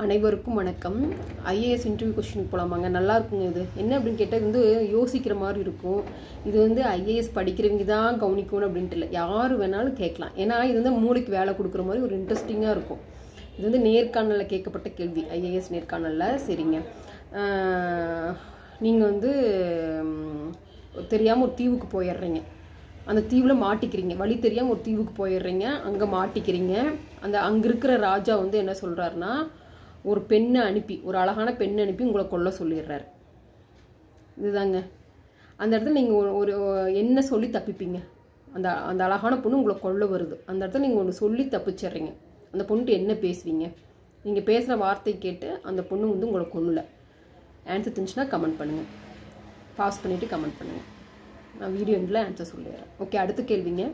அனைவருக்கும் வணக்கம். IAS interview கொஸ்டினுக்கு போகலாமாங்க? நல்லா இருக்குங்க. இது என்ன அப்படின்னு கேட்டால் வந்து யோசிக்கிற மாதிரி இருக்கும். இது வந்து ஐஏஎஸ் படிக்கிறவங்க தான் கவனிக்கணும் அப்படின்ட்டு இல்லை, யார் வேணாலும் கேட்கலாம். ஏன்னா இது வந்து மூளைக்கு வேலை கொடுக்குற மாதிரி ஒரு இன்ட்ரெஸ்டிங்காக இருக்கும். இது வந்து நேர்காணலில் கேட்கப்பட்ட கேள்வி, ஐஏஎஸ் நேர்காணலில். சரிங்க, நீங்கள் வந்து தெரியாமல் ஒரு தீவுக்கு போயிடுறீங்க. அந்த தீவில் மாட்டிக்கிறீங்க, வழி தெரியாமல் ஒரு தீவுக்கு போயிடுறீங்க, அங்கே மாட்டிக்கிறீங்க. அங்கே இருக்கிற ராஜா வந்து என்ன சொல்கிறாருன்னா, ஒரு பெண்ணை அனுப்பி, ஒரு அழகான பெண்ணை அனுப்பி உங்களை கொல்ல சொல்லிடுறாரு. இதுதாங்க அந்த இடத்துல நீங்கள் ஒரு என்ன சொல்லி தப்பிப்பீங்க? அந்த அழகான பொண்ணு உங்களை கொல்ல வருது, அந்த இடத்துல நீங்கள் ஒன்று சொல்லி தப்பிச்சிட்றீங்க. அந்த பொண்ணுட்டு என்ன பேசுவீங்க? நீங்கள் பேசுகிற வார்த்தை கேட்டு அந்த பொண்ணு வந்து உங்களை கொல்லலை. ஆன்சர் தெரிஞ்சுன்னா கமெண்ட் பண்ணுங்கள், பாஸ் பண்ணிவிட்டு கமெண்ட் பண்ணுங்கள். நான் வீடியோ எண்டில் ஆன்சர் சொல்லிடுறேன். ஓகே, அடுத்த கேள்விங்க.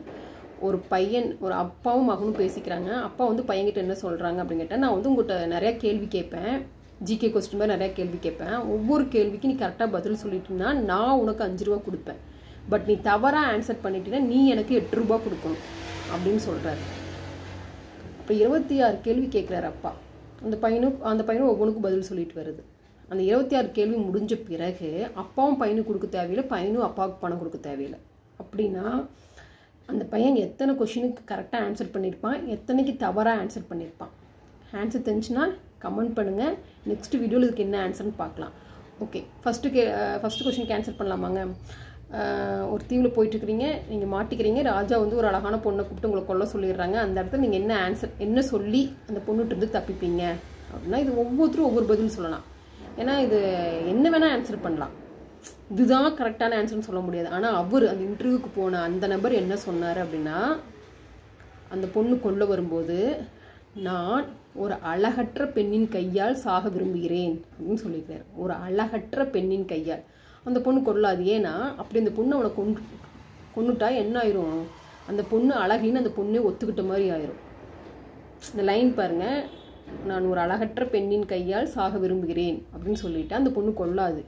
ஒரு பையன், ஒரு அப்பாவும் மகனும் பேசிக்கிறாங்க. அப்பா வந்து பையன்கிட்ட என்ன சொல்கிறாங்க அப்படின்னு கேட்டால், நான் வந்து உங்கள்கிட்ட நிறையா கேள்வி கேட்பேன், ஜிகே கொஸ்டின் மாதிரி நிறையா கேள்வி கேட்பேன். ஒவ்வொரு கேள்விக்கு நீ கரெக்டாக பதில் சொல்லிட்டீங்கன்னா நான் உனக்கு 5 ரூபா கொடுப்பேன். பட் நீ தவறாக ஆன்சர் பண்ணிட்டீங்கன்னா நீ எனக்கு 8 ரூபா கொடுக்கணும் அப்படின்னு சொல்கிறாரு. இப்போ 26 கேள்வி கேட்குறாரு அப்பா. அந்த பையனும் ஒவ்வொன்றுக்கும் பதில் சொல்லிட்டு வருது. அந்த 26 கேள்வி முடிஞ்ச பிறகு அப்பாவும் பையனுக்கு கொடுக்க தேவையில்லை, பையனும் அப்பாவுக்கு பணம் கொடுக்க தேவையில்லை. அப்படின்னா அந்த பையன் எத்தனை கொஷினுக்கு கரெக்டாக ஆன்சர் பண்ணியிருப்பான், எத்தனைக்கு தவறாக ஆன்சர் பண்ணியிருப்பான்? ஆன்சர் தெரிஞ்சுன்னா கமெண்ட் பண்ணுங்கள். நெக்ஸ்ட் வீடியோவில் இதுக்கு என்ன ஆன்சர்னு பார்க்கலாம். ஓகே, ஃபஸ்ட்டு கொஷினுக்கு ஆன்சர் பண்ணலாமாங்க? ஒரு தீவில் போயிட்டுருக்கிறீங்க, நீங்கள் மாட்டிக்கிறீங்க. ராஜா வந்து ஒரு அழகான பொண்ணை கூப்பிட்டு உங்களை கொல்ல சொல்லிடுறாங்க. அந்த இடத்துல நீங்கள் என்ன சொல்லி அந்த பொண்ணுகிட்ட தப்பிப்பீங்க அப்படின்னா, இது ஒவ்வொருத்தரும் ஒவ்வொரு பதில் சொல்லலாம். ஏன்னா இது என்ன வேணால் ஆன்சர் பண்ணலாம், இதுதான் கரெக்டான ஆன்சர்னு சொல்ல முடியாது. ஆனால் அவர் அந்த இன்டர்வியூக்கு போன அந்த நபர் என்ன சொன்னார் அப்படின்னா, அந்த பொண்ணு கொல்ல வரும்போது நான் ஒரு அழகற்ற பெண்ணின் கையால் சாக விரும்புகிறேன் அப்படின்னு சொல்லியிருக்காரு. ஒரு அழகற்ற பெண்ணின் கையால் அந்த பொண்ணு கொல்லாது. ஏன்னா அப்படி அந்த பொண்ணு அவனை கொன்னுட்டா என்ன ஆயிரும்? அந்த பொண்ணு அழகின்னு அந்த பொண்ணே ஒத்துக்கிட்ட மாதிரி ஆயிரும். இந்த லைன் பாருங்கள், நான் ஒரு அழகற்ற பெண்ணின் கையால் சாக விரும்புகிறேன் அப்படின்னு சொல்லிவிட்டு அந்த பொண்ணு கொல்லாது.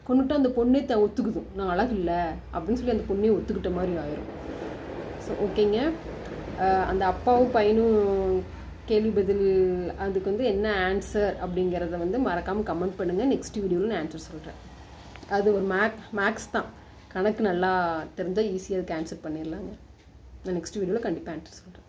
கொண்டுட்டு அந்த பொண்ணே ஒத்துக்குது, நான் அழகு இல்லை அப்படின்னு சொல்லி அந்த பொண்ணே ஒத்துக்கிட்ட மாதிரி ஆயிரும். ஸோ ஓகேங்க, அந்த அப்பாவும் பையனும் கேள்வி பதில் அதுக்கு வந்து என்ன ஆன்சர் அப்படிங்கிறத வந்து மறக்காமல் கமெண்ட் பண்ணுங்கள். நெக்ஸ்ட் வீடியோவில் நான் ஆன்சர் சொல்கிறேன். அது ஒரு மேக்ஸ் தான், கணக்கு நல்லா தெரிஞ்சால் ஈஸியாக அதுக்கு ஆன்சர் பண்ணிடலாங்க. நான் நெக்ஸ்ட் வீடியோவில் கண்டிப்பாக ஆன்சர் சொல்கிறேன்.